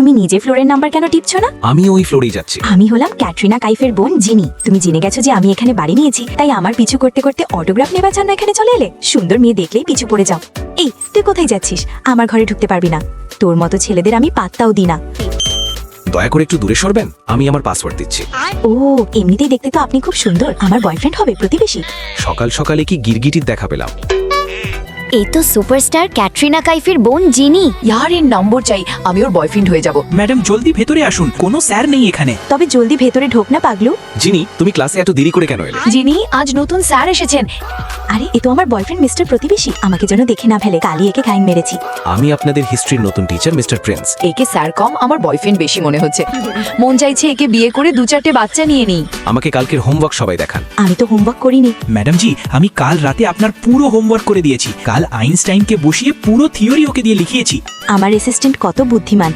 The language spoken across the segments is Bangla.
তুমি নিজে ফ্লোরের নাম্বার কেন টিপছো না? আমি ওই ফ্লোরেই যাচ্ছি। আমি হলাম ক্যাটরিনা কাইফের বোন জিনি। তুমি জেনে গেছো যে আমি এখানে বাড়ি নিয়েছি, তাই আমার পিছু করতে করতে অটোগ্রাফ নেবার জন্য এখানে চলে এলে? সুন্দর মেয়ে দেখলেই পিছু পড়ে যাও। এই তুই কোথায় যাচ্ছিস? আমার ঘরে ঢুকতে পারবি না। তোর মতো ছেলেদের আমি পাত্তাও দিই না। দয়া করে একটু দূরে সরবেন, আমি আমার পাসওয়ার্ড দিচ্ছি। ও, এমনিতেই দেখতে তো আপনি খুব সুন্দর। আমার বয়ফ্রেন্ড হবে প্রতিবেশী। সকাল সকালে কি গিরগিটির দেখা পেলাম। এই তো সুপারস্টার ক্যাটরিনা কাইফের বোন জিনি। ইয়ার এর নম্বর চাই, আমি ওর বয়ফ্রেন্ড হয়ে যাব। ম্যাডাম জলদি ভেতরে আসুন, কোনো স্যার নেই এখানে। তবে জলদি ভেতরে ঢোক না পাগলু। জিনি, তুমি ক্লাসে এত দেরি করে কেন এলে? জিনি, আজ নতুন স্যার এসেছেন। আরে এ তো আমার বয়ফ্রেন্ড মিস্টার প্রতিবেশী। আমাকে যেন দেখে না ফেলে, কালি একে গাইন মেরেছি। আমি আপনাদের হিস্ট্রির নতুন টিচার মিস্টার প্রিন্স। একে স্যার কম, আমার বয়ফ্রেন্ড বেশি মনে হচ্ছে। মন চাইছে একে বিয়ে করে 2-4টে বাচ্চা নিয়ে নিই। আমাকে কালকের হোমওয়ার্ক সবাই দেখান। আমি তো হোমওয়ার্ক করিনি। ম্যাডাম জি, আমি কাল রাতে আপনার পুরো হোমওয়ার্ক করে দিয়েছি। কাল আইনস্টাইনকে বসিয়ে পুরো থিওরি ওকে দিয়ে লিখিয়েছি। আমার অ্যাসিস্ট্যান্ট কত বুদ্ধিমান।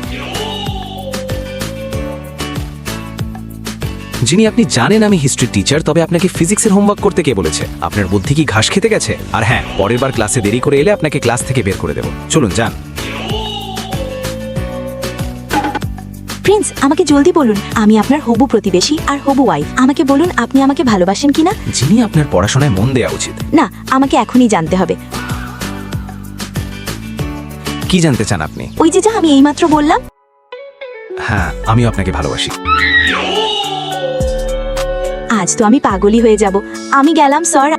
যিনি আপনি জানেন আমি হিস্ট্রি টিচার, তবে আপনাকে ফিজিক্সের হোমওয়ার্ক করতে কে বলেছে? আপনার বুদ্ধি কি ঘাস খেতে গেছে? আর হ্যাঁ, পরের বার ক্লাসে দেরি করে এলে আপনাকে ক্লাস থেকে বের করে দেব। চলুন যান। প্রিন্স, আমাকে জলদি বলুন, আমি আপনার হবু প্রতিবেশী আর হবু ওয়াইফ। আমাকে বলুন আপনি আমাকে ভালোবাসেন কিনা। যিনি আপনার পড়াশোনায় মন দেওয়া উচিত। না, আমাকে এখনই জানতে হবে। কি জানতে চান আপনি? ওই যে যা আমি এইমাত্র বললাম। হ্যাঁ, আমিও আপনাকে ভালোবাসি। আজ তো আমি পাগলই হয়ে যাব। আমি গেলাম স্যার।